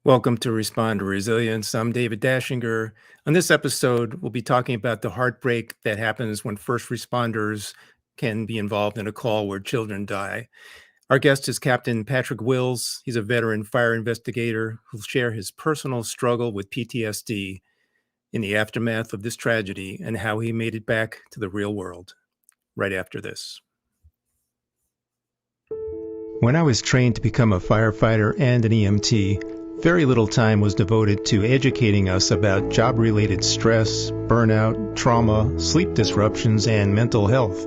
Welcome to Respond to Resilience. I'm David Dachinger. On this episode, we'll be talking about the heartbreak that happens when first responders can be involved in a call where children die. Our guest is Captain Patrick Wills. He's a veteran fire investigator who'll share his personal struggle with PTSD in the aftermath of this tragedy and how he made it back to the real world. Right after this. When I was trained to become a firefighter and an EMT, very little time was devoted to educating us about job-related stress, burnout, trauma, sleep disruptions, and mental health.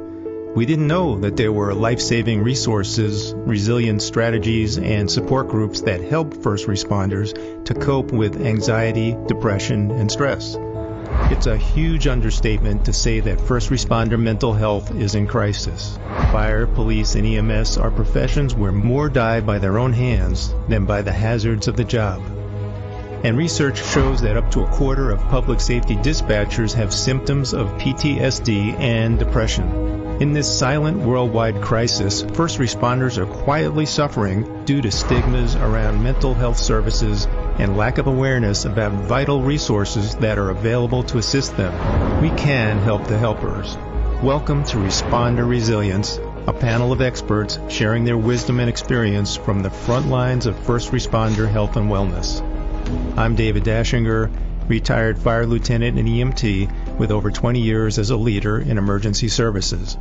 We didn't know that there were life-saving resources, resilience strategies, and support groups that help first responders to cope with anxiety, depression, and stress. It's a huge understatement to say that first responder mental health is in crisis. Fire, police, and EMS are professions where more die by their own hands than by the hazards of the job. And research shows that up to a quarter of public safety dispatchers have symptoms of PTSD and depression. In this silent worldwide crisis, first responders are quietly suffering due to stigmas around mental health services and lack of awareness about vital resources that are available to assist them. We can help the helpers. Welcome to Respond to Resilience, a panel of experts sharing their wisdom and experience from the front lines of first responder health and wellness. I'm David Dachinger, retired fire lieutenant and EMT with over 20 years as a leader in emergency services.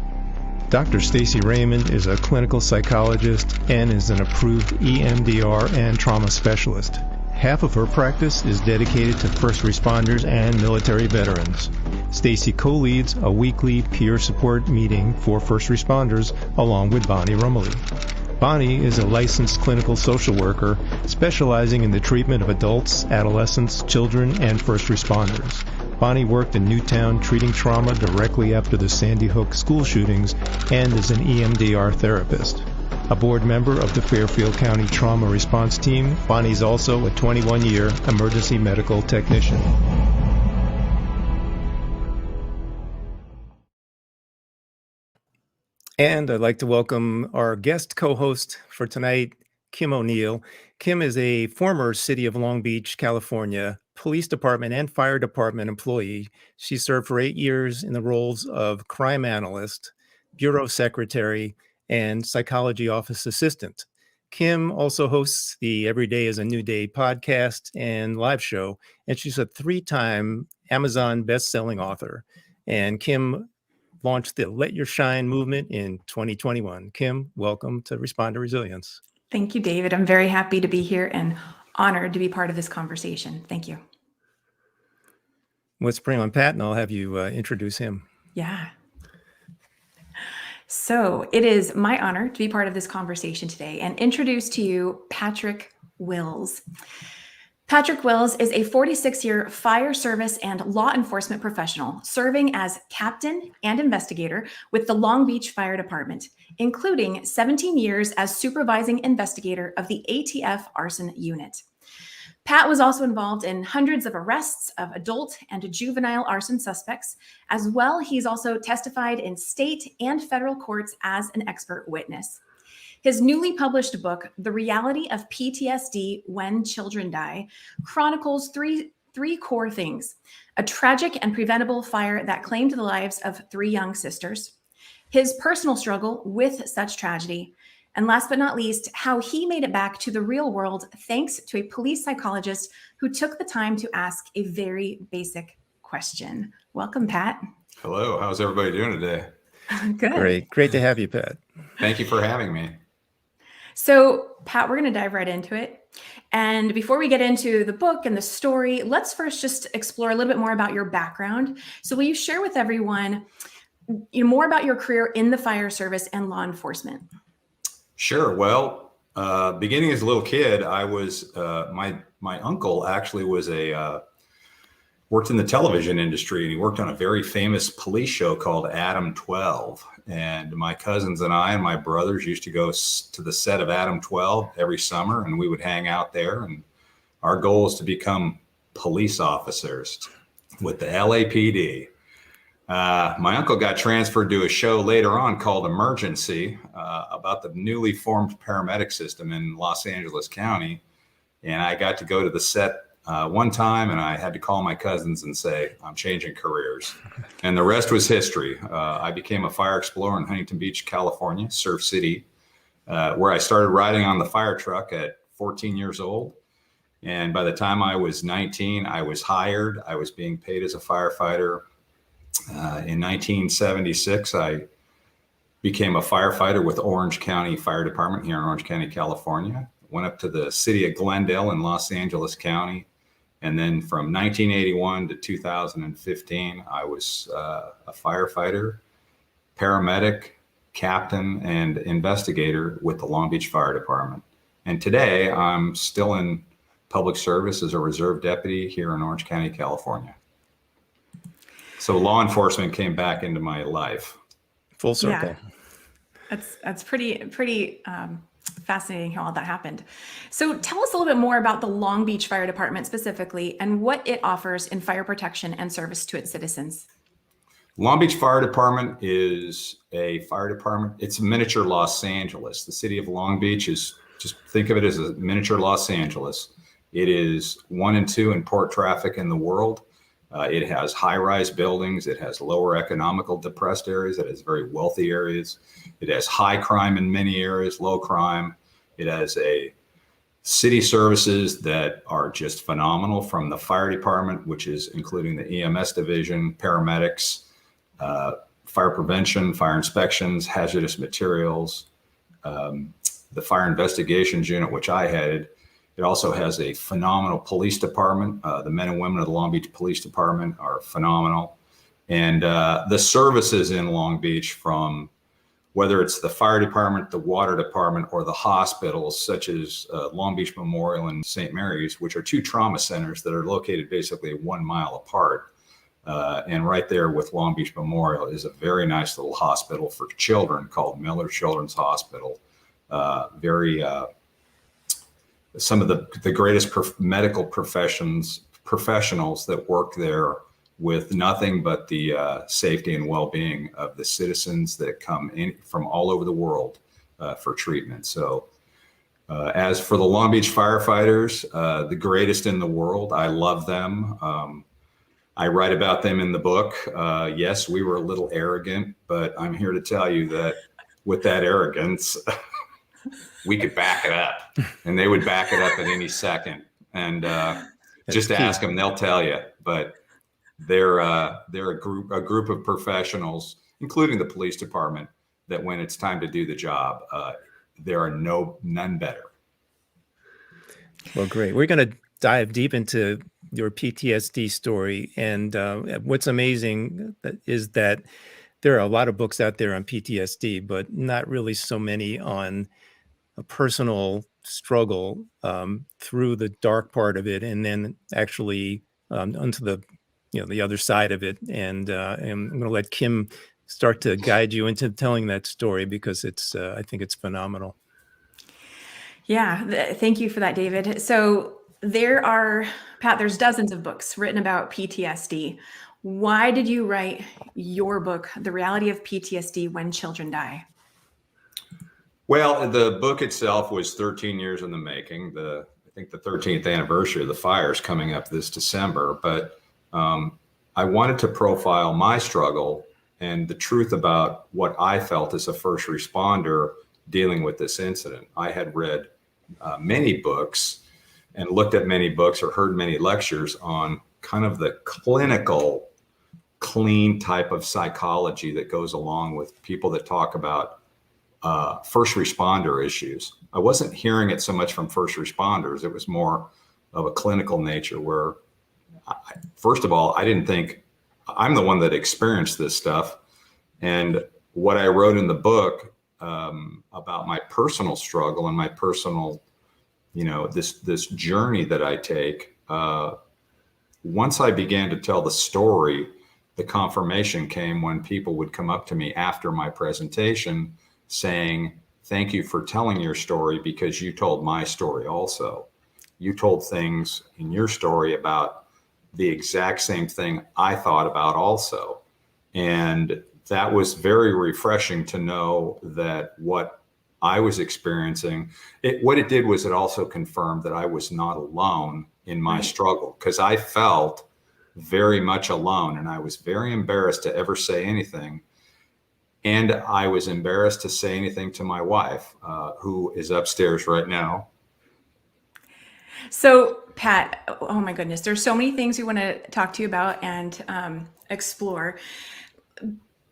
Dr. Stacy Raymond is a clinical psychologist and is an approved EMDR and trauma specialist. Half of her practice is dedicated to first responders and military veterans. Stacy co-leads a weekly peer support meeting for first responders along with Bonnie Rumilly. Bonnie is a licensed clinical social worker specializing in the treatment of adults, adolescents, children, and first responders. Bonnie worked in Newtown treating trauma directly after the Sandy Hook school shootings and is an EMDR therapist. A board member of the Fairfield County Trauma Response Team, Bonnie's also a 21-year emergency medical technician. And I'd like to welcome our guest co-host for tonight, Kim O'Neill. Kim is a former City of Long Beach, California, police department and fire department employee. She served for 8 years in the roles of crime analyst, bureau secretary, and psychology office assistant. Kim also hosts the Every Day is a New Day podcast and live show, and she's a 3-time Amazon best-selling author. And Kim launched the Let Your Shine movement in 2021. Kim, welcome to Respond to Resilience. Thank you, David. I'm very happy to be here and honored to be part of this conversation. Thank you. Let's bring on Pat, and I'll have you introduce him. Yeah. So it is my honor to be part of this conversation today and introduce to you Patrick Wills. Patrick Wills is a 46-year fire service and law enforcement professional serving as captain and investigator with the Long Beach Fire Department, including 17 years as supervising investigator of the ATF arson unit. Pat was also involved in hundreds of arrests of adult and juvenile arson suspects. As well, he's also testified in state and federal courts as an expert witness. His newly published book, The Reality of PTSD When Children Die, chronicles three core things: a tragic and preventable fire that claimed the lives of 3 young sisters, his personal struggle with such tragedy, and last but not least, how he made it back to the real world thanks to a police psychologist who took the time to ask a very basic question. Welcome, Pat. Hello. How's everybody doing today? Good. Great to have you, Pat. Thank you for having me. So, Pat, we're going to dive right into it. And before we get into the book and the story, let's first just explore a little bit more about your background. So will you share with everyone more about your career in the fire service and law enforcement? Sure. Well, beginning as a little kid, I was my uncle actually was worked in the television industry, and he worked on a very famous police show called Adam 12. And my cousins and I and my brothers used to go to the set of Adam 12 every summer, and we would hang out there. And our goal is to become police officers with the LAPD. My uncle got transferred to a show later on called Emergency about the newly formed paramedic system in Los Angeles County. And I got to go to the set one time, and I had to call my cousins and say, I'm changing careers. And the rest was history. I became a fire explorer in Huntington Beach, California, Surf City, where I started riding on the fire truck at 14 years old. And by the time I was 19, I was hired. I was being paid as a firefighter. In 1976, I became a firefighter with Orange County Fire Department here in Orange County, California. Went up to the city of Glendale in Los Angeles County. And then from 1981 to 2015, I was a firefighter, paramedic, captain, and investigator with the Long Beach Fire Department. And today I'm still in public service as a reserve deputy here in Orange County, California. So law enforcement came back into my life. Full circle. Yeah. That's pretty fascinating how all that happened. So tell us a little bit more about the Long Beach Fire Department specifically and what it offers in fire protection and service to its citizens. Long Beach Fire Department is a fire department. It's a miniature Los Angeles. The city of Long Beach is, just think of it as a miniature Los Angeles. It is 1 and 2 in port traffic in the world. It has high-rise buildings. It has lower economical depressed areas. It has very wealthy areas. It has high crime in many areas, low crime. It has a city services that are just phenomenal, from the fire department, which is including the EMS division, paramedics, fire prevention, fire inspections, hazardous materials, the fire investigations unit, which I headed. It also has a phenomenal police department. The men and women of the Long Beach Police Department are phenomenal. And the services in Long Beach, from whether it's the fire department, the water department, or the hospitals, such as Long Beach Memorial and St. Mary's, which are 2 trauma centers that are located basically 1 mile apart. And right there with Long Beach Memorial is a very nice little hospital for children called Miller Children's Hospital. Some of the greatest medical professionals that work there, with nothing but the safety and well-being of the citizens that come in from all over the world for treatment. So as for the Long Beach firefighters, the greatest in the world, I love them. I write about them in the book. Yes, we were a little arrogant, but I'm here to tell you that with that arrogance, we could back it up, and they would back it up at any second. And just ask them, they'll tell you. But they're a group of professionals, including the police department, that when it's time to do the job, there are none better. Well, great. We're going to dive deep into your PTSD story. And what's amazing is that there are a lot of books out there on PTSD, but not really so many on a personal struggle through the dark part of it, and then actually onto the other side of it. And I'm going to let Kim start to guide you into telling that story, because it's I think it's phenomenal. Yeah, thank you for that, David. So there's dozens of books written about PTSD. Why did you write your book, The Reality of PTSD When Children Die? Well, the book itself was 13 years in the making. I think the 13th anniversary of the fires coming up this December. But I wanted to profile my struggle and the truth about what I felt as a first responder dealing with this incident. I had read many books and looked at many books or heard many lectures on kind of the clinical, clean type of psychology that goes along with people that talk about first responder issues. I wasn't hearing it so much from first responders. It was more of a clinical nature where, first of all, I didn't think I'm the one that experienced this stuff. And what I wrote in the book about my personal struggle and my personal, this journey that I take, once I began to tell the story, the confirmation came when people would come up to me after my presentation saying, thank you for telling your story, because you told my story also. You told things in your story about the exact same thing I thought about also. And that was very refreshing to know that what I was experiencing it. What it did was it also confirmed that I was not alone in my struggle, because I felt very much alone, and I was very embarrassed to ever say anything. And I was embarrassed to say anything to my wife, who is upstairs right now. So, Pat, oh my goodness, there's so many things we want to talk to you about and explore.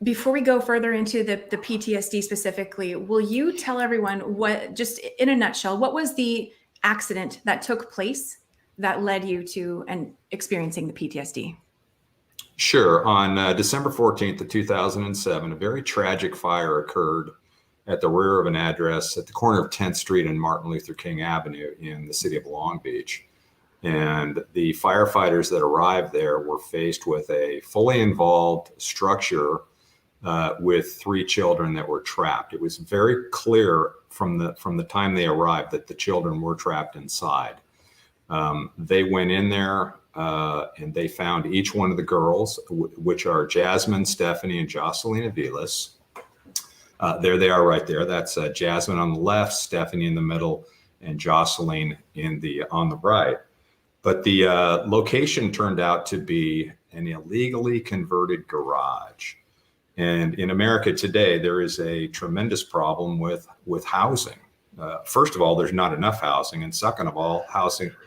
Before we go further into the PTSD specifically, will you tell everyone what, just in a nutshell, what was the accident that took place that led you to and experiencing the PTSD? Sure. On December 14th of 2007, a very tragic fire occurred at the rear of an address at the corner of 10th Street and Martin Luther King Avenue in the city of Long Beach. And the firefighters that arrived there were faced with a fully involved structure with 3 children that were trapped. It was very clear from the time they arrived that the children were trapped inside. They went in there and they found each one of the girls, which are Jasmine, Stephanie, and Jocelyn Aviles. There they are right there. That's Jasmine on the left, Stephanie in the middle, and Jocelyn on the right. But the location turned out to be an illegally converted garage. And in America today, there is a tremendous problem with housing. First of all, there's not enough housing. And second of all,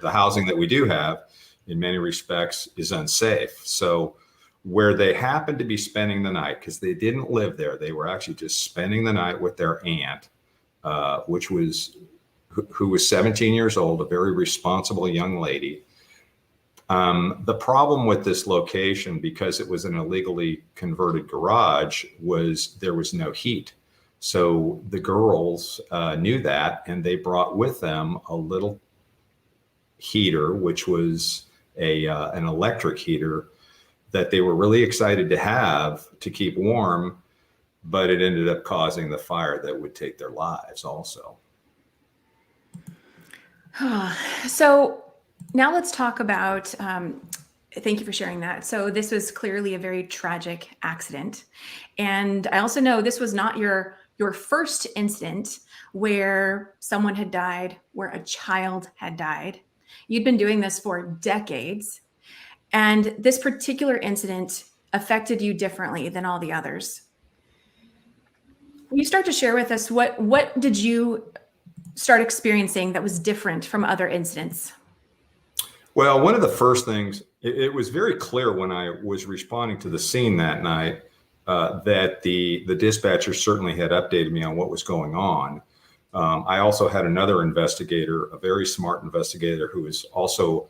the housing that we do have in many respects is unsafe. So where they happened to be spending the night, because they didn't live there, they were actually just spending the night with their aunt, who was 17 years old, a very responsible young lady. The problem with this location, because it was an illegally converted garage, was there was no heat. So the girls knew that, and they brought with them a little heater, which was an electric heater that they were really excited to have to keep warm, but it ended up causing the fire that would take their lives also. So now let's talk about, thank you for sharing that. So this was clearly a very tragic accident. And I also know this was not your first incident where someone had died, where a child had died. You'd been doing this for decades. And this particular incident affected you differently than all the others. Will you start to share with us what did you start experiencing that was different from other incidents? Well, one of the first things, it was very clear when I was responding to the scene that night that the dispatcher certainly had updated me on what was going on. I also had another investigator, a very smart investigator, who was also,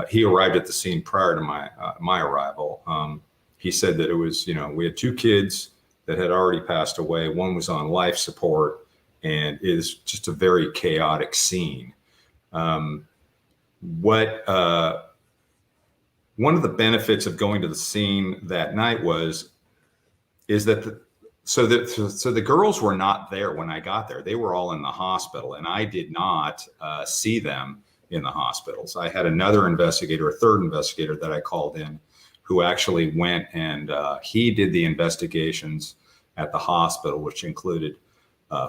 he arrived at the scene prior to my arrival. He said that it was, we had 2 kids that had already passed away. One was on life support, and it is just a very chaotic scene. One of the benefits of going to the scene that night is that so the girls were not there when I got there. They were all in the hospital, and I did not see them in the hospitals. I had another investigator, a third investigator that I called in, who actually went and he did the investigations at the hospital, which included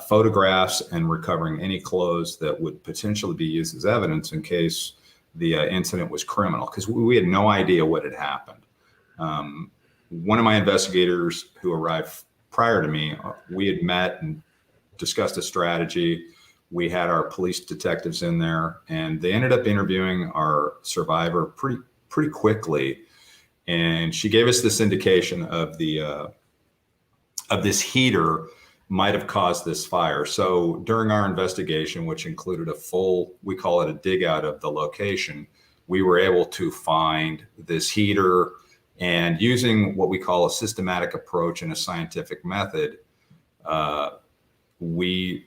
photographs and recovering any clothes that would potentially be used as evidence in case the incident was criminal, because we had no idea what had happened. One of my investigators who arrived prior to me, we had met and discussed a strategy. We had our police detectives in there, and they ended up interviewing our survivor pretty quickly. And she gave us this indication of this heater might have caused this fire. So during our investigation, which included we call it a dig out of the location, we were able to find this heater, and using what we call a systematic approach and a scientific method, we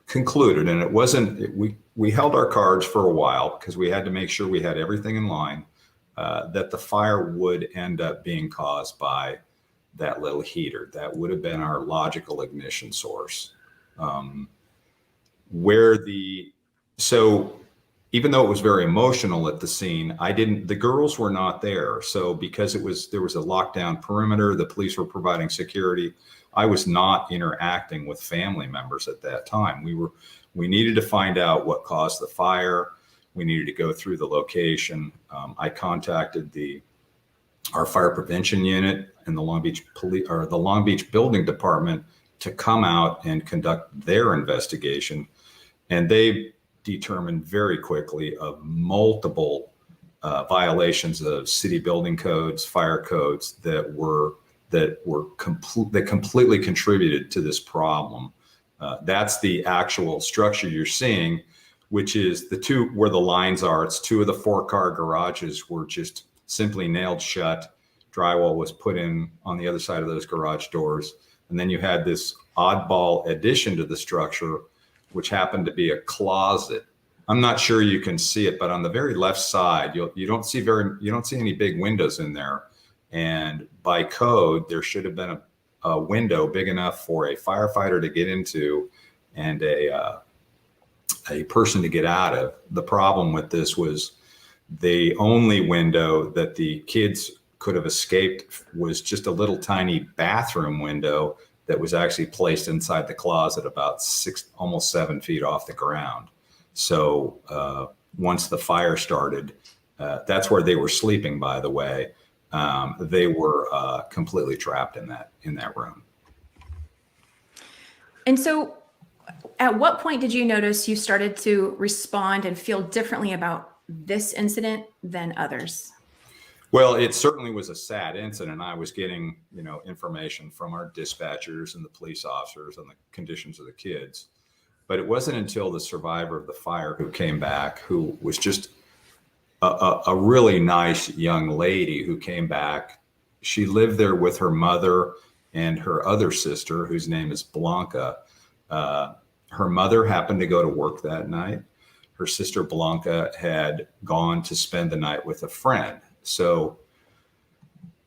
concluded, and it wasn't, we held our cards for a while because we had to make sure we had everything in line, that the fire would end up being caused by that little heater. That would have been our logical ignition source. So even though it was very emotional at the scene, the girls were not there. So because there was a lockdown perimeter, the police were providing security. I was not interacting with family members at that time. We needed to find out what caused the fire. We needed to go through the location. I contacted our fire prevention unit and the Long Beach Building Department to come out and conduct their investigation. And they determined very quickly of multiple violations of city building codes, fire codes that completely contributed to this problem. That's the actual structure you're seeing, which is where the lines are. It's 2 of the 4-car garages were just simply nailed shut. Drywall was put in on the other side of those garage doors. And then you had this oddball addition to the structure, which happened to be a closet. I'm not sure you can see it, but on the very left side, you don't see any big windows in there. And by code, there should have been a window big enough for a firefighter to get into and a person to get out of. The problem with this was the only window that the kids could have escaped was just a little tiny bathroom window that was actually placed inside the closet about almost 7 feet off the ground. So once the fire started, that's where they were sleeping, by the way. They were completely trapped in that room. And so at what point did you notice you started to respond and feel differently about this incident than others? Well, it certainly was a sad incident. I was getting, information from our dispatchers and the police officers on the conditions of the kids. But it wasn't until the survivor of the fire who came back, who was just a really nice young lady who came back. She lived there with her mother and her other sister, whose name is Blanca. Her mother happened to go to work that night. Her sister Blanca had gone to spend the night with a friend. So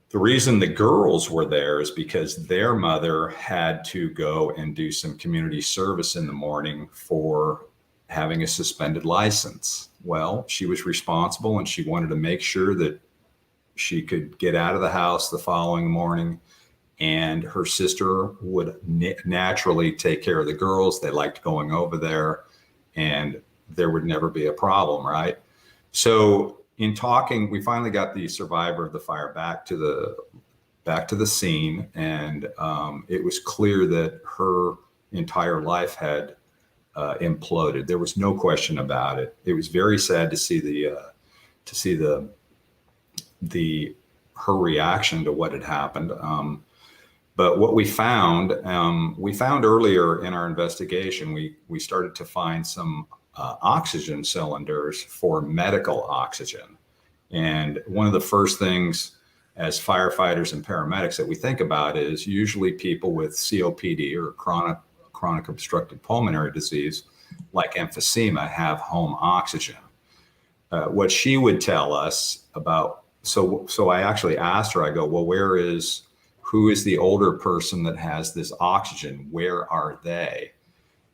the reason the girls were there is because their mother had to go and do some community service in the morning for having a suspended license. Well, she was responsible and she wanted to make sure that she could get out of the house the following morning, and her sister would naturally take care of the girls. They liked going over there and there would never be a problem, right? So in talking, we finally got the survivor of the fire back to the scene, and it was clear that her entire life had imploded. There was no question about it. It was very sad to see her reaction to what had happened. But what we found earlier in our investigation, we started to find some oxygen cylinders for medical oxygen. And one of the first things as firefighters and paramedics that we think about is usually people with COPD or chronic obstructive pulmonary disease, like emphysema, have home oxygen. What she would tell us about, so I actually asked her, I go, well, who is the older person that has this oxygen? Where are they?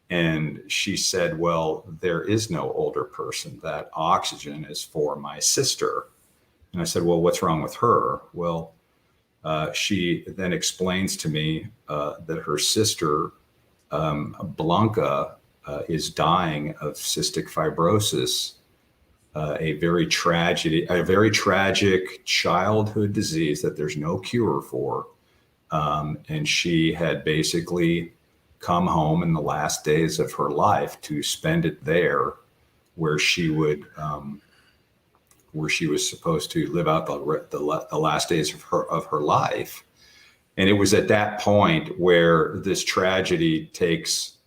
And she said, well, there is no older person. That oxygen is for my sister. And I said, well, what's wrong with her? Well, she then explains to me that her sister, Blanca, is dying of cystic fibrosis, a very tragic childhood disease that there's no cure for. And she had basically come home in the last days of her life to spend it there, where she was supposed to live out the last days of her life. And it was at that point where this tragedy takes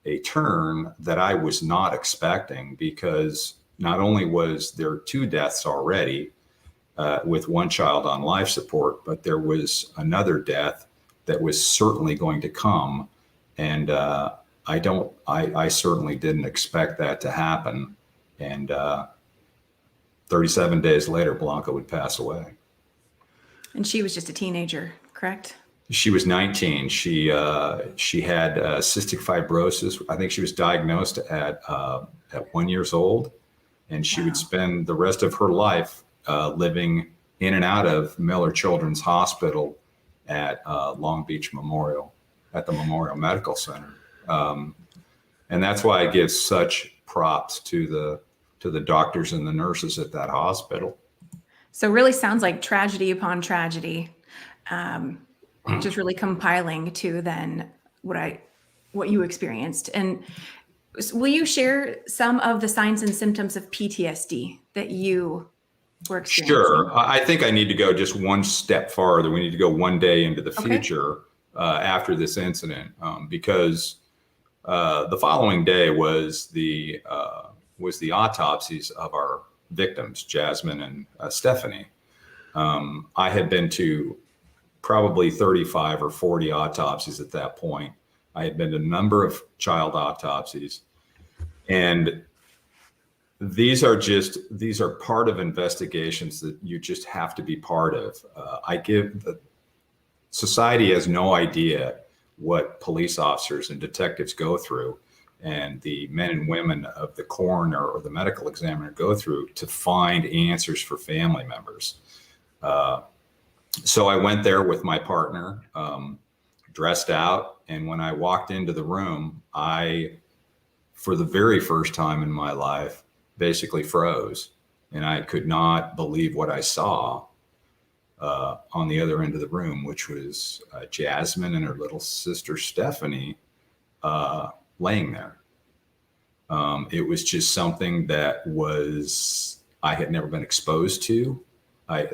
a turn that I was not expecting, because not only was there 2 deaths already, with one child on life support, but there was another death that was certainly going to come. And I certainly didn't expect that to happen. And 37 days later, Blanca would pass away. And she was just a teenager, correct? She was 19. She had cystic fibrosis. I think she was diagnosed at 1 year old. and she Wow. would spend the rest of her life living in and out of Miller Children's Hospital at Long Beach Memorial, at the Memorial Medical Center. And that's why I give such props to the doctors and the nurses at that hospital. So it really sounds like tragedy upon tragedy, just really compiling to then what you experienced. And will you share some of the signs and symptoms of PTSD that you were experiencing? Sure. I think I need to go just one step farther. We need to go one day into the future after this incident, because the following day was the autopsies of our victims, Jasmine and Stephanie. I had been to probably 35 or 40 autopsies at that point. I had been to a number of child autopsies, and these are part of investigations that you just have to be part of. Society has no idea what police officers and detectives go through, and the men and women of the coroner or the medical examiner go through to find answers for family members. So I went there with my partner, dressed out, and when I walked into the room, I, for the very first time in my life, basically froze, and I could not believe what I saw on the other end of the room, which was Jasmine and her little sister Stephanie laying there. It was just something that I had never been exposed to. I'd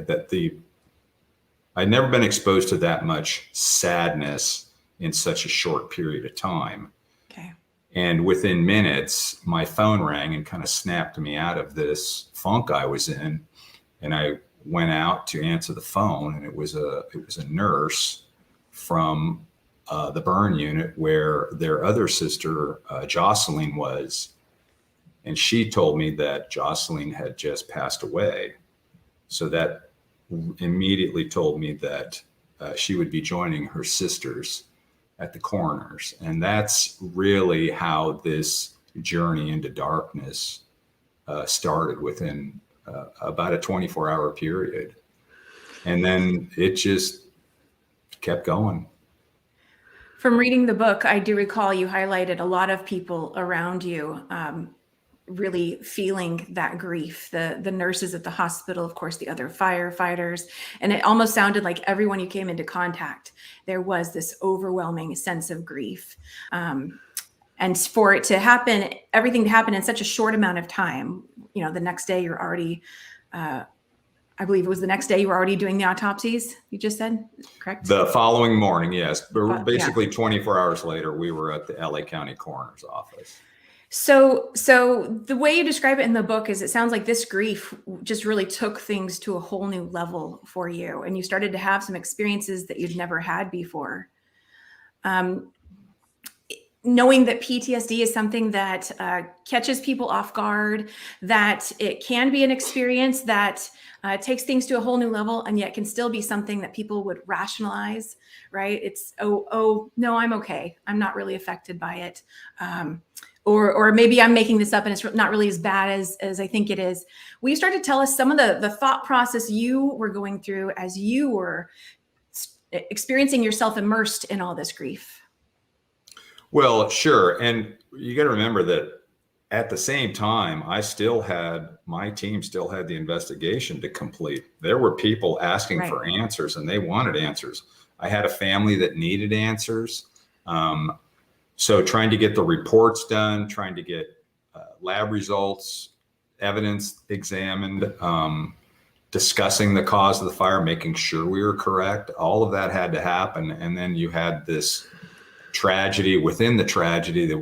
never been exposed to that much sadness in such a short period of time. Okay. And within minutes, my phone rang and kind of snapped me out of this funk I was in. And I went out to answer the phone, and it was a nurse from the burn unit where their other sister, Jocelyn, was. And she told me that Jocelyn had just passed away. So that immediately told me that she would be joining her sisters at the coroner's. And that's really how this journey into darkness started within about a 24-hour period. And then it just kept going. From reading the book, I do recall you highlighted a lot of people around you really feeling that grief, the nurses at the hospital, of course, the other firefighters. And it almost sounded like everyone you came into contact, there was this overwhelming sense of grief. And for it to happen, everything to happen in such a short amount of time, the next day you're already, I believe it was the next day you were already doing the autopsies, you just said, correct? The following morning, yes. But basically 24 hours later, we were at the LA County Coroner's Office. So the way you describe it in the book is it sounds like this grief just really took things to a whole new level for you, and you started to have some experiences that you'd never had before. Knowing that PTSD is something that catches people off guard, that it can be an experience that takes things to a whole new level, and yet can still be something that people would rationalize, right? It's, oh, no, I'm okay. I'm not really affected by it. Or maybe I'm making this up and it's not really as bad as I think it is. Will you start to tell us some of the thought process you were going through as you were experiencing yourself immersed in all this grief? Well, sure. And you got to remember that at the same time, my team still had the investigation to complete. There were people asking for answers, and they wanted answers. I had a family that needed answers. So trying to get the reports done, trying to get lab results, evidence examined, discussing the cause of the fire, making sure we were correct. All of that had to happen. And then you had this tragedy within the tragedy that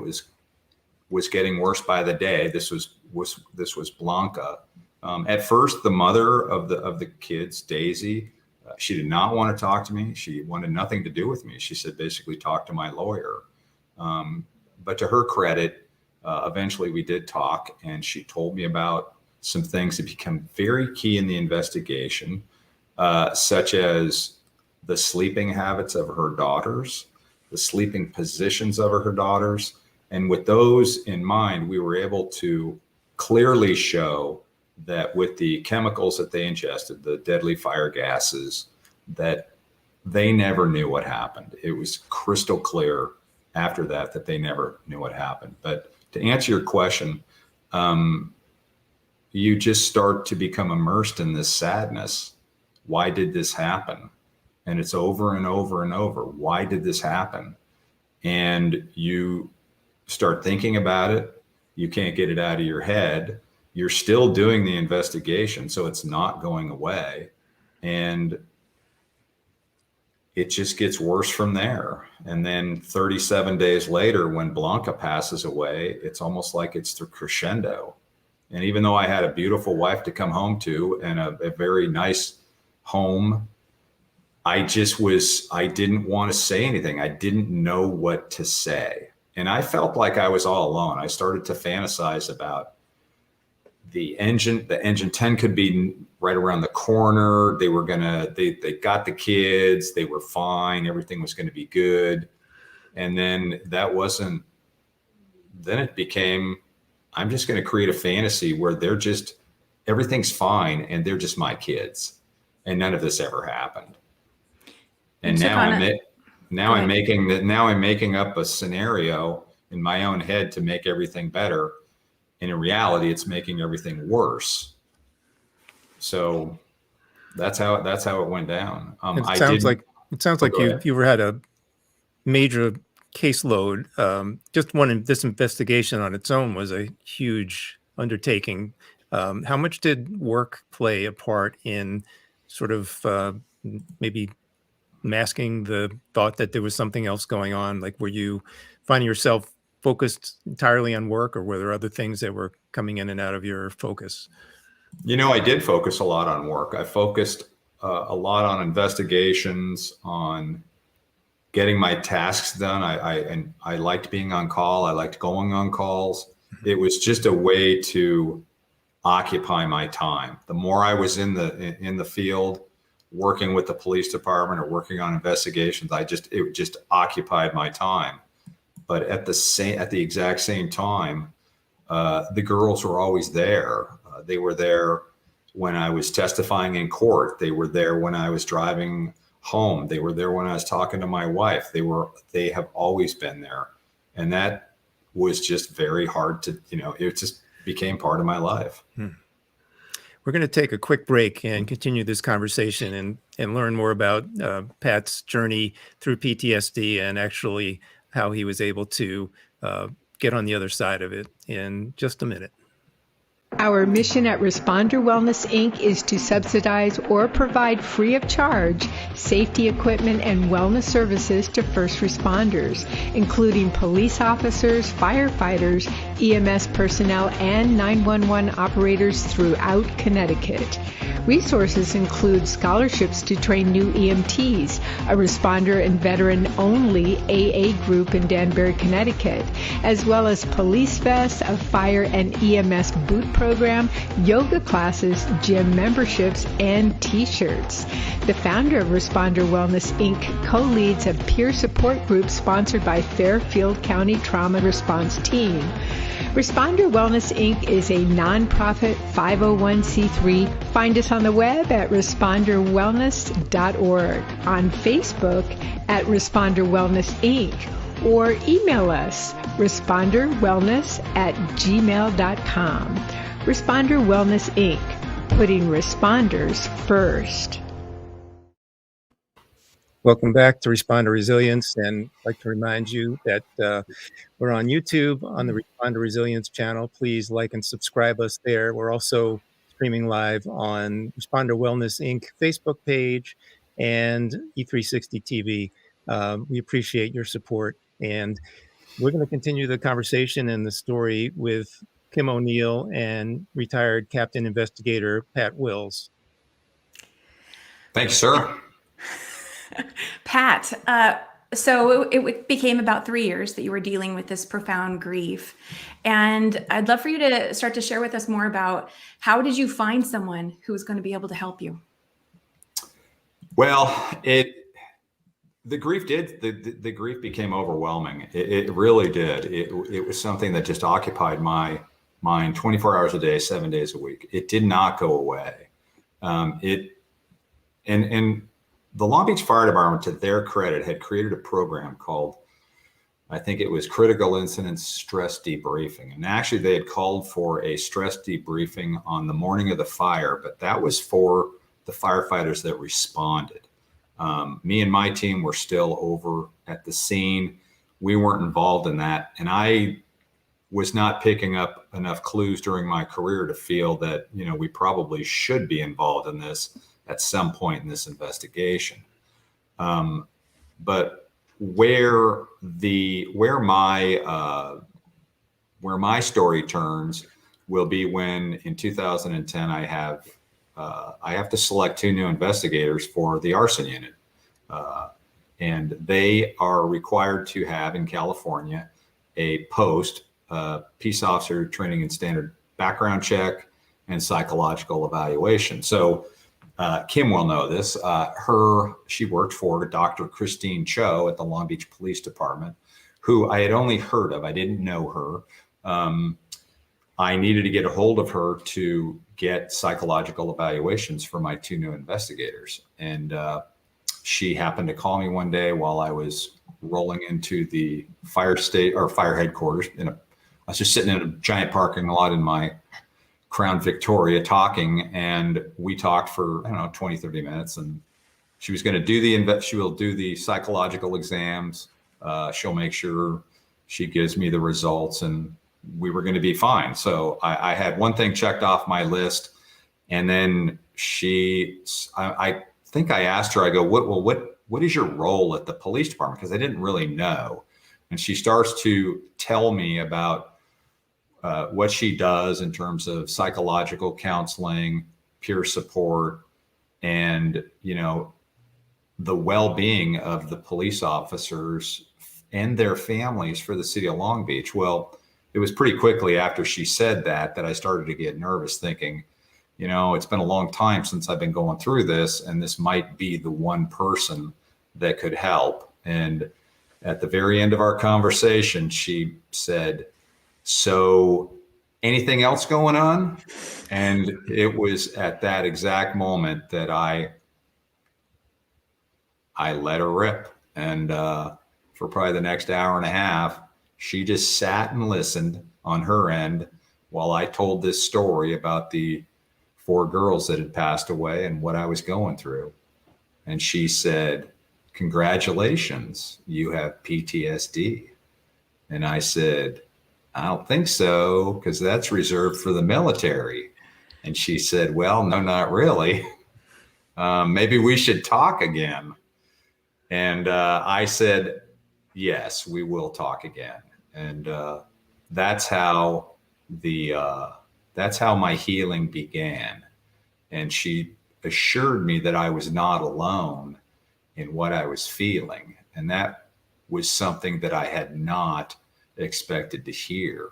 was getting worse by the day. This was Blanca. At first, the mother of the kids, Daisy, she did not want to talk to me. She wanted nothing to do with me. She said, basically, talk to my lawyer. But to her credit, eventually we did talk, and she told me about some things that become very key in the investigation, such as the sleeping habits of her daughters, the sleeping positions of her daughters. And with those in mind, we were able to clearly show that with the chemicals that they ingested, the deadly fire gases, that they never knew what happened. It was crystal clear after that they never knew what happened. But to answer your question, you just start to become immersed in this sadness. Why did this happen? And it's over and over and over. Why did this happen? And you start thinking about it. You can't get it out of your head. You're still doing the investigation, so it's not going away. And it just gets worse from there. And then 37 days later, when Blanca passes away, it's almost like it's the crescendo. And even though I had a beautiful wife to come home to and a very nice home, I didn't want to say anything. I didn't know what to say. And I felt like I was all alone. I started to fantasize about the engine 10 could be right around the corner. They got the kids, they were fine. Everything was going to be good. And then then it became, I'm just going to create a fantasy where everything's fine and they're just my kids. And none of this ever happened. And now I'm making up a scenario in my own head to make everything better. And in reality, it's making everything worse. So that's how it went down. It sounds like you had a major caseload. This investigation on its own was a huge undertaking. How much did work play a part in sort of maybe masking the thought that there was something else going on? Like, were you finding yourself focused entirely on work, or were there other things that were coming in and out of your focus? I did focus a lot on work. I focused a lot on investigations, on getting my tasks done. I liked being on call. I liked going on calls. It was just a way to occupy my time. The more I was in the field, working with the police department or working on investigations, it just occupied my time. But at the exact same time, the girls were always there. They were there when I was testifying in court. They were there when I was driving home. They were there when I was talking to my wife. They have always been there. And that was just very hard to, it just became part of my life. We're going to take a quick break and continue this conversation and learn more about Pat's journey through PTSD and actually how he was able to get on the other side of it in just a minute. Our mission at Responder Wellness, Inc. is to subsidize or provide free of charge safety equipment and wellness services to first responders, including police officers, firefighters, EMS personnel, and 911 operators throughout Connecticut. Resources include scholarships to train new EMTs, a responder and veteran-only AA group in Danbury, Connecticut, as well as police vests, a fire and EMS boot program, yoga classes, gym memberships, and T-shirts. The founder of Responder Wellness, Inc. co-leads a peer support group sponsored by Fairfield County Trauma Response Team. Responder Wellness, Inc. is a nonprofit 501c3. Find us on the web at responderwellness.org, on Facebook at Responder Wellness, Inc., or email us responderwellness@gmail.com. Responder Wellness, Inc., putting responders first. Welcome back to Responder Resilience, and I'd like to remind you that we're on YouTube on the Responder Resilience channel. Please like and subscribe us there. We're also streaming live on Responder Wellness Inc. Facebook page and E360 TV. We appreciate your support, and we're going to continue the conversation and the story with Kim O'Neill and retired Captain Investigator Pat Wills. Thanks, sir. Pat, so it became about 3 years that you were dealing with this profound grief. And I'd love for you to start to share with us more about how did you find someone who was going to be able to help you? Well, the grief became overwhelming. It really did. It was something that just occupied my mind 24 hours a day, 7 days a week. It did not go away. And the Long Beach Fire Department, to their credit, had created a program called, I think it was Critical Incident Stress Debriefing. And actually they had called for a stress debriefing on the morning of the fire, but that was for the firefighters that responded. Me and my team were still over at the scene. We weren't involved in that. And I was not picking up enough clues during my career to feel that, we probably should be involved in this at some point in this investigation. But where my story turns will be when in 2010 I have to select 2 new investigators for the arson unit, and they are required to have in California a peace officer training and standard background check and psychological evaluation. So Kim will know this. She worked for Dr. Christine Cho at the Long Beach Police Department, who I had only heard of. I didn't know her. I needed to get a hold of her to get psychological evaluations for my 2 new investigators. And she happened to call me one day while I was rolling into the fire headquarters. I was just sitting in a giant parking lot in my Crown Victoria talking, and we talked for 20, 30 minutes, and she was going to she will do the psychological exams. She'll make sure she gives me the results, and we were going to be fine. So I had one thing checked off my list, and then I think I asked her, I go, what is your role at the police department? Because I didn't really know. And she starts to tell me about what she does in terms of psychological counseling, peer support, and, the well-being of the police officers and their families for the city of Long Beach. Well, it was pretty quickly after she said that I started to get nervous, thinking, it's been a long time since I've been going through this, and this might be the one person that could help. And at the very end of our conversation, she said, "So anything else going on?" And it was at that exact moment that I let her rip. And for probably the next hour and a half, she just sat and listened on her end while I told this story about the 4 girls that had passed away and what I was going through. And she said, "Congratulations, you have PTSD." And I said, "I don't think so, because that's reserved for the military." And she said, "Well, no, not really. Maybe we should talk again." And I said, "Yes, we will talk again." And that's how my healing began. And she assured me that I was not alone in what I was feeling. And that was something that I had not expected to hear.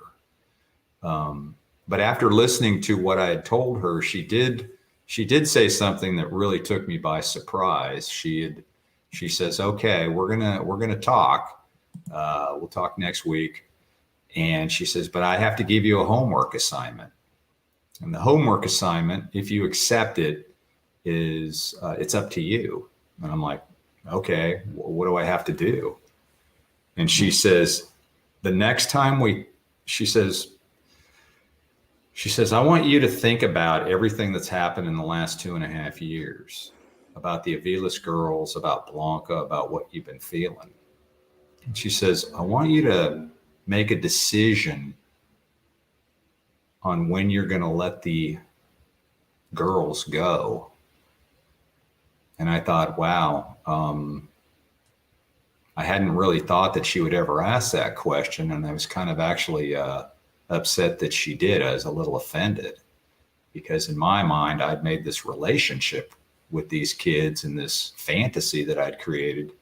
But after listening to what I had told her, she did say something that really took me by surprise. She says, "Okay, we're gonna talk. We'll talk next week." And she says, "But I have to give you a homework assignment. And the homework assignment, if you accept it, is it's up to you." And I'm like, "Okay, what do I have to do?" And she says, "The next time she says, I want you to think about everything that's happened in the last 2.5 years, about the Aviles girls, about Blanca, about what you've been feeling." And she says, "I want you to make a decision on when you're going to let the girls go." And I thought, wow, I hadn't really thought that she would ever ask that question. And I was kind of actually upset that she did. I was a little offended, because in my mind, I'd made this relationship with these kids and this fantasy that I'd created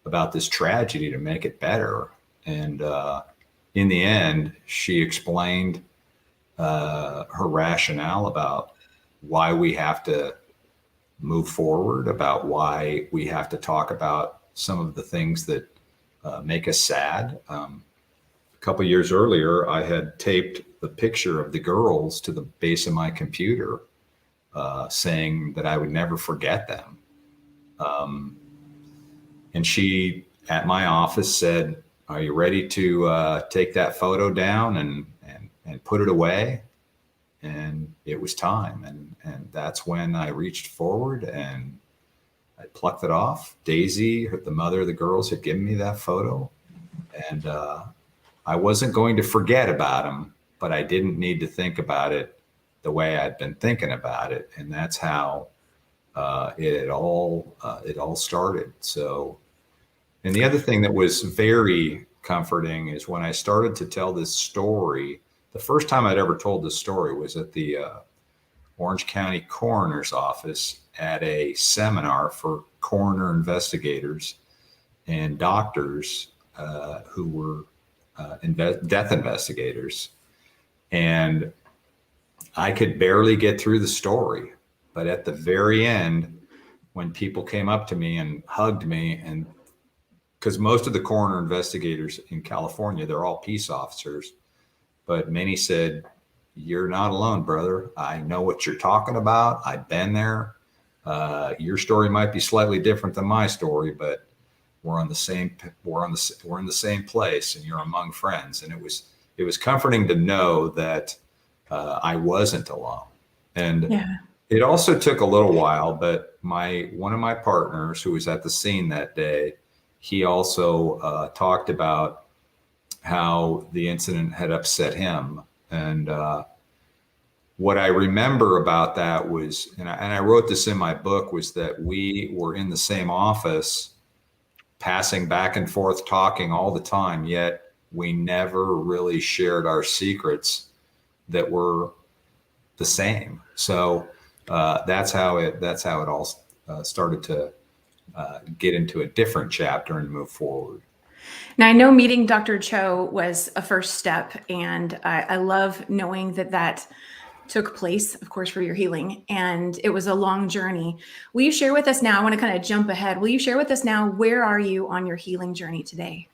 about this tragedy to make it better. And in the end, she explained her rationale about why we have to move forward, about why we have to talk about some of the things that make us sad. couple of years earlier, I had taped the picture of the girls to the base of my computer, saying that I would never forget them. And she, at my office, said, "Are you ready to take that photo down and put it away?" And it was time. And that's when I reached forward and I plucked it off. Daisy, the mother of the girls, had given me that photo. And I wasn't going to forget about him, but I didn't need to think about it the way I'd been thinking about it. And that's how it all started. So, and the other thing that was very comforting is when I started to tell this story, the first time I'd ever told this story was at the Orange County Coroner's Office at a seminar for coroner investigators and doctors who were death investigators. And I could barely get through the story. But at the very end, when people came up to me and hugged me, and because most of the coroner investigators in California, they're all peace officers, but many said, "You're not alone, brother. I know what you're talking about. I've been there. Your story might be slightly different than my story, but we're in the same place, and you're among friends." And it was comforting to know that I wasn't alone. And Yeah. it also took a little while, but one of my partners who was at the scene that day, he also talked about how the incident had upset him. And what I remember about that was, and I wrote this in my book, was that we were in the same office, passing back and forth, talking all the time, yet we never really shared our secrets that were the same. So that's how it all started to get into a different chapter and move forward. Now, I know meeting Dr. Cho was a first step, and I love knowing that took place, of course, for your healing, and it was a long journey. Will you share with us now? I want to kind of jump ahead. Will you share with us now, where are you on your healing journey today?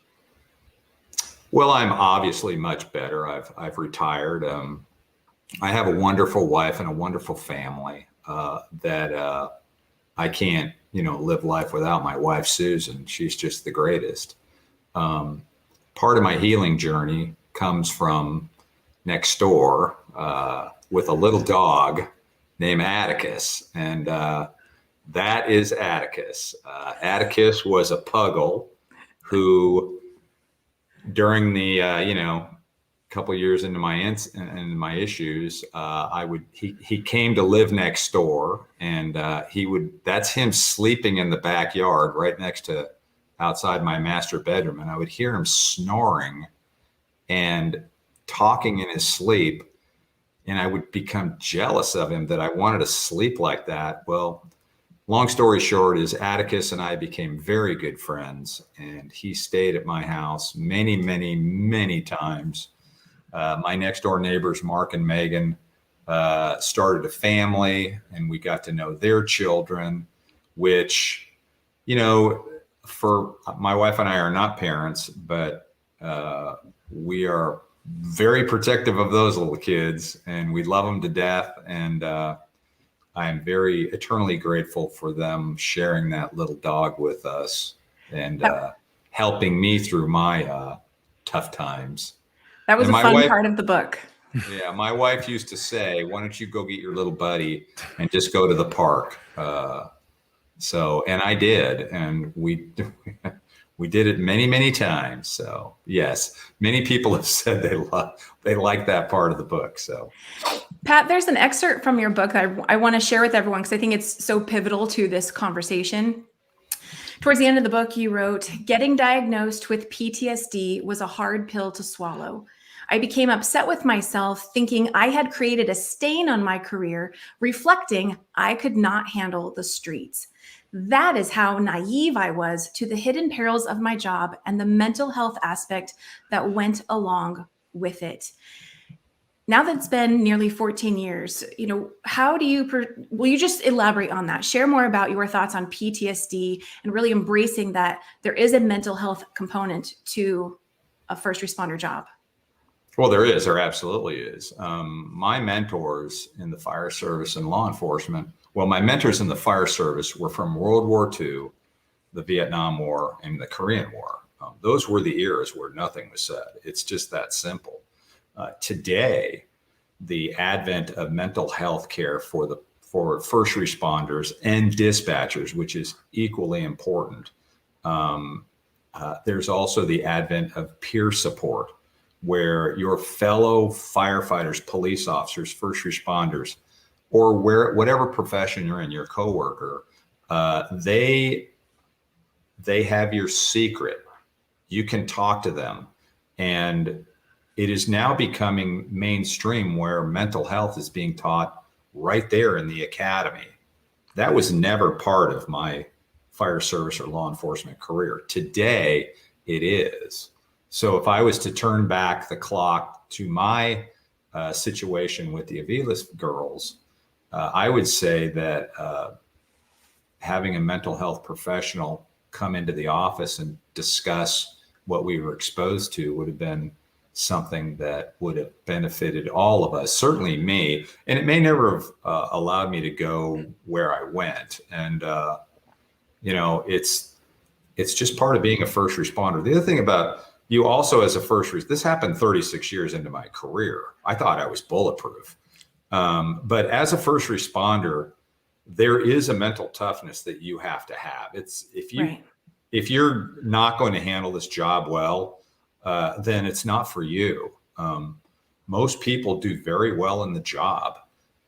Well, I'm obviously much better. I've retired. I have a wonderful wife and a wonderful family that I can't, live life without my wife, Susan. She's just the greatest. Part of my healing journey comes from next door with a little dog named Atticus. And that is Atticus. Atticus was a puggle who, during the, couple of years into my issues, he came to live next door, and that's him sleeping in the backyard right next to outside my master bedroom. And I would hear him snoring and talking in his sleep. And I would become jealous of him that I wanted to sleep like that. Well, long story short is Atticus and I became very good friends, and he stayed at my house many, many, many times. My next door neighbors, Mark and Megan, started a family, and we got to know their children, which, for my wife and I are not parents, but we are very protective of those little kids, and we love them to death. And I am very eternally grateful for them sharing that little dog with us and helping me through my tough times. That was a fun part of the book. Yeah, my wife used to say, "Why don't you go get your little buddy and just go to the park?" And I did, and we did it many, many times. So yes, many people have said they like that part of the book. So, Pat, there's an excerpt from your book that I want to share with everyone because I think it's so pivotal to this conversation. Towards the end of the book, you wrote, "Getting diagnosed with PTSD was a hard pill to swallow. I became upset with myself, thinking I had created a stain on my career, reflecting I could not handle the streets. That is how naive I was to the hidden perils of my job and the mental health aspect that went along with it." Now that it's been nearly 14 years, how do you, will you just elaborate on that? Share more about your thoughts on PTSD and really embracing that there is a mental health component to a first responder job. Well, there absolutely is. My mentors in the fire service and law enforcement, well, my mentors in the fire service were from World War II, the Vietnam War, and the Korean War. Those were the eras where nothing was said. It's just that simple. Today, the advent of mental health care for first responders and dispatchers, which is equally important. There's also the advent of peer support, where your fellow firefighters, police officers, first responders, or whatever profession you're in, your coworker, they have your secret. You can talk to them. And it is now becoming mainstream where mental health is being taught right there in the academy. That was never part of my fire service or law enforcement career. Today, it is. So if I was to turn back the clock to my situation with the Aviles girls, I would say that having a mental health professional come into the office and discuss what we were exposed to would have been something that would have benefited all of us, certainly me. And it may never have allowed me to go where I went. And, it's just part of being a first responder. The other thing about you also as a this happened 36 years into my career. I thought I was bulletproof. But as a first responder, there is a mental toughness that you have to have. It's if you're not going to handle this job well, then it's not for you. Most people do very well in the job.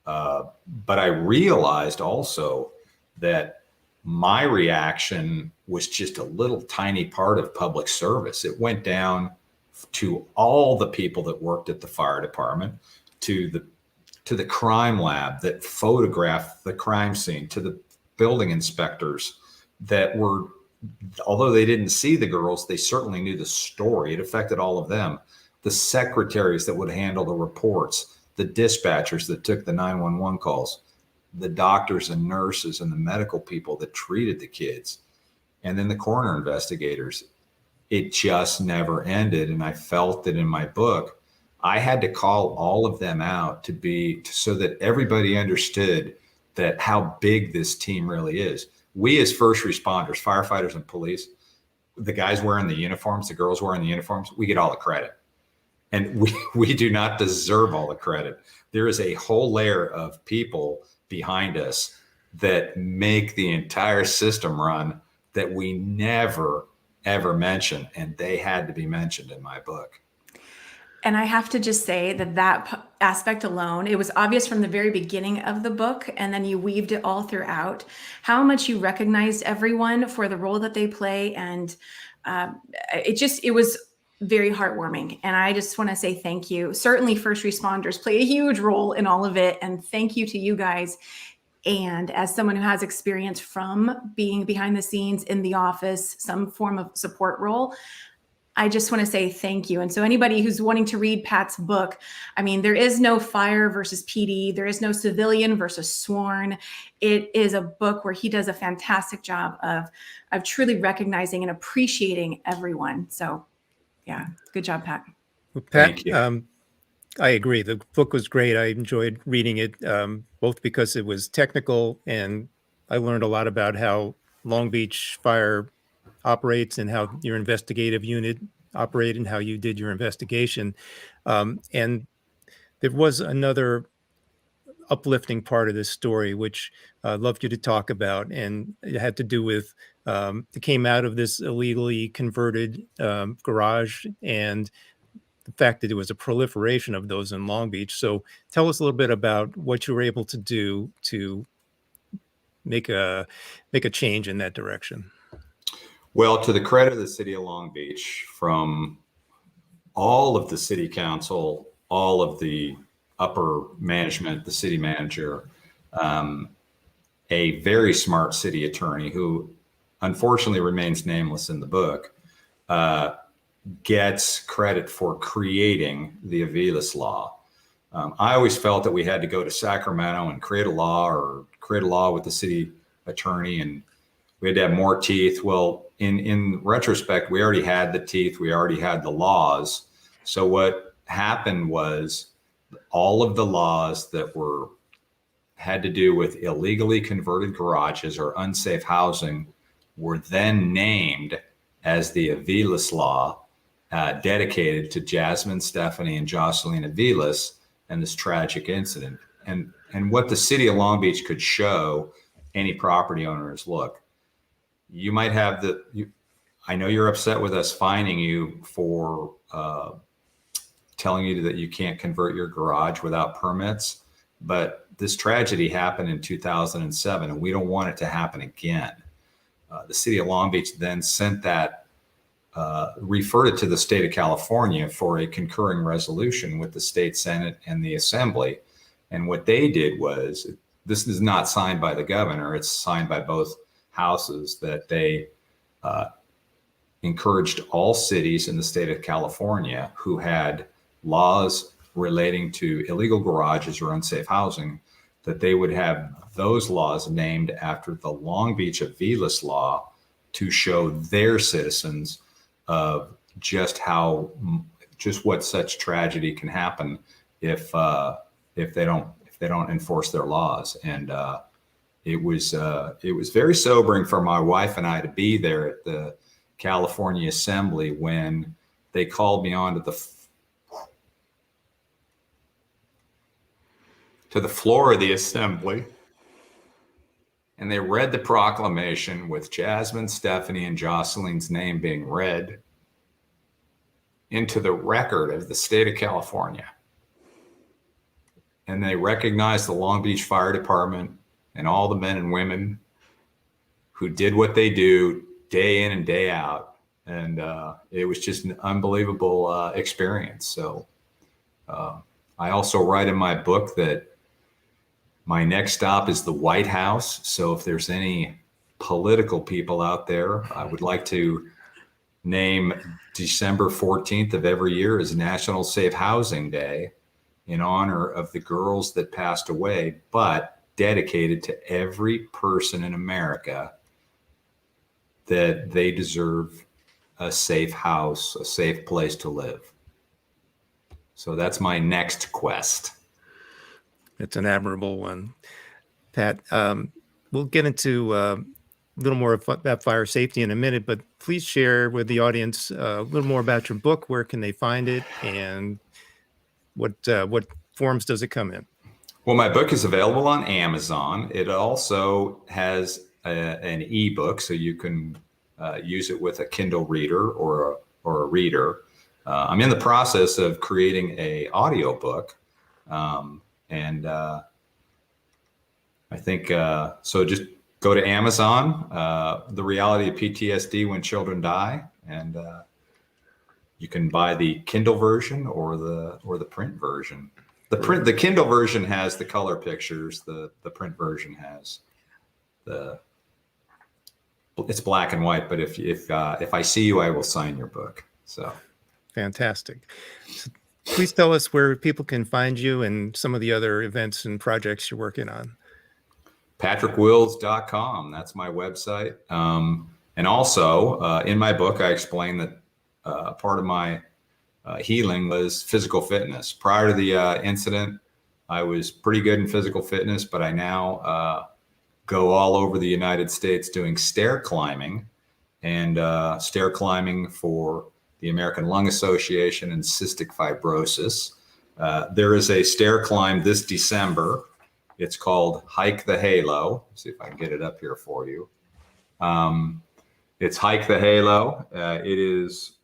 But I realized also that my reaction was just a little tiny part of public service. It went down to all the people that worked at the fire department, to the crime lab that photographed the crime scene, to the building inspectors that were, although they didn't see the girls, they certainly knew the story. It affected all of them. The secretaries that would handle the reports, the dispatchers that took the 911 calls, the doctors and nurses and the medical people that treated the kids, and then the coroner investigators. It just never ended. And I felt that in my book, I had to call all of them out so that everybody understood that how big this team really is. We as first responders, firefighters and police, the guys wearing the uniforms, the girls wearing the uniforms, we get all the credit. And we do not deserve all the credit. There is a whole layer of people behind us that make the entire system run that we never, ever mention. And they had to be mentioned in my book. And I have to just say that aspect alone, it was obvious from the very beginning of the book, and then you weaved it all throughout, how much you recognized everyone for the role that they play. And it was very heartwarming. And I just want to say thank you. Certainly first responders play a huge role in all of it. And thank you to you guys. And as someone who has experience from being behind the scenes in the office, some form of support role, I just want to say thank you. And so anybody who's wanting to read Pat's book, I mean, there is no fire versus PD. There is no civilian versus sworn. It is a book where he does a fantastic job of truly recognizing and appreciating everyone. So yeah, good job, Pat. Well, Pat, I agree. The book was great. I enjoyed reading it, both because it was technical and I learned a lot about how Long Beach Fire operates and how your investigative unit operated and how you did your investigation. And there was another uplifting part of this story, which I'd love you to talk about. And it had to do with, it came out of this illegally converted garage and the fact that it was a proliferation of those in Long Beach. So tell us a little bit about what you were able to do to make a change in that direction. Well, to the credit of the city of Long Beach, from all of the city council, all of the upper management, the city manager, a very smart city attorney who unfortunately remains nameless in the book, gets credit for creating the Aviles law. I always felt that we had to go to Sacramento and create a law with the city attorney, and we had to have more teeth. Well, in retrospect, we already had the teeth, we already had the laws. So what happened was all of the laws that had to do with illegally converted garages or unsafe housing were then named as the Aviles Law, dedicated to Jasmine, Stephanie, and Jocelyn Aviles and this tragic incident. And what the city of Long Beach could show any property owners, look, you might have I know you're upset with us fining you for telling you that you can't convert your garage without permits, but this tragedy happened in 2007 and we don't want it to happen again. The city of Long Beach then sent that, referred it to the state of California for a concurring resolution with the state Senate and the Assembly. And what they did was, this is not signed by the governor, it's signed by both houses, that they encouraged all cities in the state of California who had laws relating to illegal garages or unsafe housing, that they would have those laws named after the Long Beach Aviles Law to show their citizens of just what such tragedy can happen if they don't enforce their laws. And it was very sobering for my wife and I to be there at the California Assembly when they called me on to the floor of the Assembly, and they read the proclamation with Jasmine, Stephanie, and Jocelyn's name being read into the record of the state of California. And they recognized the Long Beach Fire Department and all the men and women who did what they do day in and day out. And it was just an unbelievable experience. So I also write in my book that my next stop is the White House. So if there's any political people out there, I would like to name December 14th of every year as National Safe Housing Day in honor of the girls that passed away, but dedicated to every person in America that they deserve a safe house, a safe place to live. So that's my next quest. It's an admirable one. Pat, we'll get into a little more about fire safety in a minute, but please share with the audience a little more about your book. Where can they find it, and what forms does it come in? Well, my book is available on Amazon. It also has an ebook, so you can use it with a Kindle reader or a reader. I'm in the process of creating an audiobook. And I think, so just go to Amazon, The Reality of PTSD When Children Die, and you can buy the Kindle version or the print version. The Kindle version has the color pictures. The print version has it's black and white, but if I see you, I will sign your book. So fantastic. So please tell us where people can find you and some of the other events and projects you're working on. PatrickWills.com. That's my website. And also in my book, I explain that part of my healing was physical fitness. Prior to the incident, I was pretty good in physical fitness, but I now go all over the United States doing stair climbing, and stair climbing for the American Lung Association and cystic fibrosis. There is a stair climb this December. It's called Hike the Halo. Let's see if I can get it up here for you. It's Hike the Halo. It is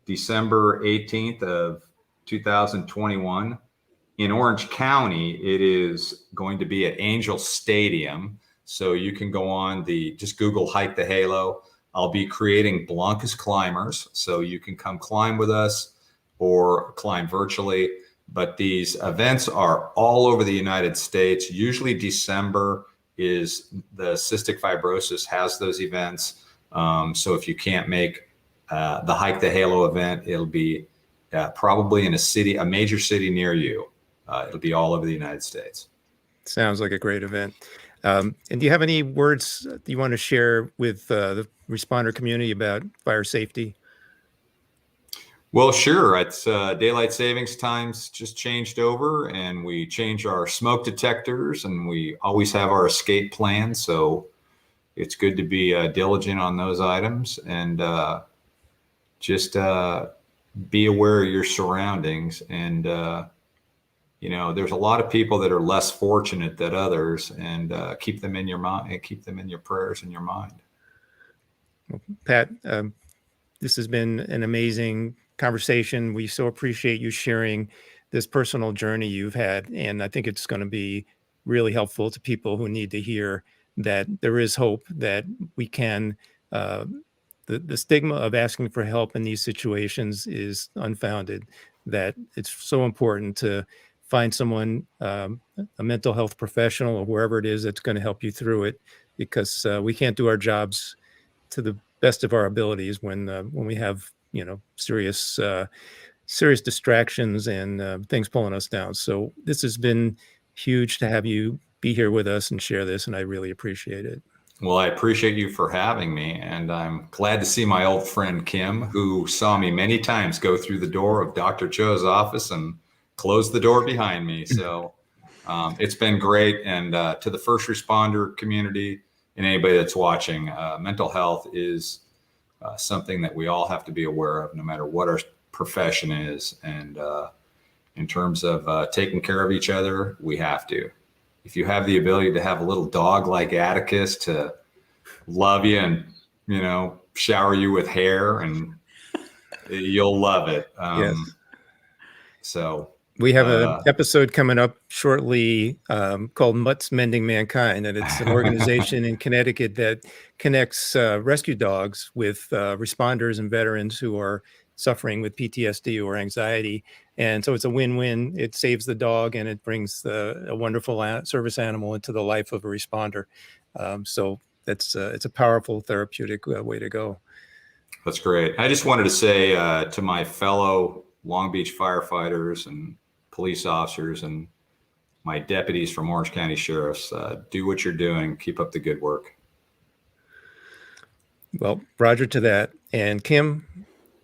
December 18th of 2021. In Orange County, it is going to be at Angel Stadium. So you can go on just Google Hike the Halo. I'll be creating Blancas climbers, so you can come climb with us or climb virtually. But these events are all over the United States. Usually December is the cystic fibrosis has those events. So if you can't make the Hike the Halo event, it'll be probably in a major city near you. It'll be all over the United States. Sounds like a great event. And do you have any words you want to share with the responder community about fire safety? Well, sure. It's daylight savings times just changed over, and we changed our smoke detectors, and we always have our escape plan. So it's good to be diligent on those items, and just be aware of your surroundings. And there's a lot of people that are less fortunate than others, and keep them in your mind, and keep them in your prayers and your mind. Pat, this has been an amazing conversation. We so appreciate you sharing this personal journey you've had. And I think it's going to be really helpful to people who need to hear that there is hope, that we can, the stigma of asking for help in these situations is unfounded, that it's so important to find someone, a mental health professional or wherever it is that's going to help you through it, because we can't do our jobs to the best of our abilities when we have serious distractions and things pulling us down. So this has been huge to have you be here with us and share this, and I really appreciate it. Well, I appreciate you for having me, and I'm glad to see my old friend Kim, who saw me many times go through the door of Dr. Cho's office and close the door behind me. So it's been great. And to the first responder community and anybody that's watching, mental health is something that we all have to be aware of, no matter what our profession is. And in terms of taking care of each other, we have to. If you have the ability to have a little dog like Atticus to love you and, shower you with hair, and you'll love it. Yes. So we have an episode coming up shortly called Mutts Mending Mankind, and it's an organization in Connecticut that connects rescue dogs with responders and veterans who are suffering with PTSD or anxiety. And so it's a win-win. It saves the dog, and it brings a wonderful service animal into the life of a responder. So it's a powerful therapeutic way to go. That's great. I just wanted to say to my fellow Long Beach firefighters and police officers and my deputies from Orange County Sheriffs, do what you're doing. Keep up the good work. Well, Roger to that. And Kim,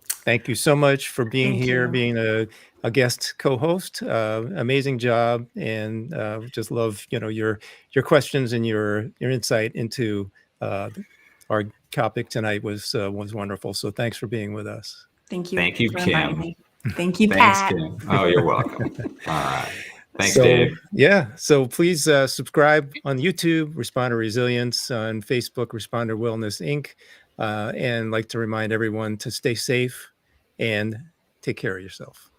thank you so much for being here, being a guest co-host. Amazing job, and just love your questions and your insight into our topic tonight was wonderful. So thanks for being with us. Thank you. Thank you, Kim. Thank you, Thanks, Pat. Kim. Oh, you're welcome. All right. Thanks, so, Dave. Yeah. So please subscribe on YouTube, Responder Resilience, on Facebook, Responder Wellness Inc. And like to remind everyone to stay safe and take care of yourself.